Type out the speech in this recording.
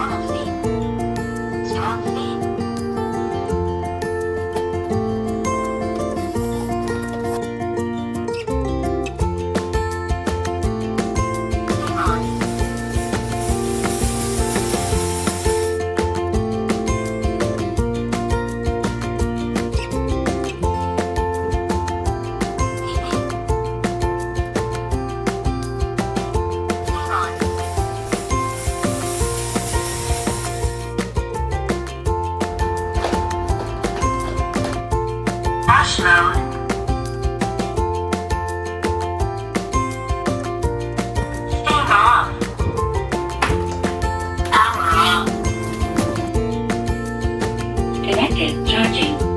Normal speed. Strong speed. Turn on. Wash mode. Steam off. Power off. Connected, charging.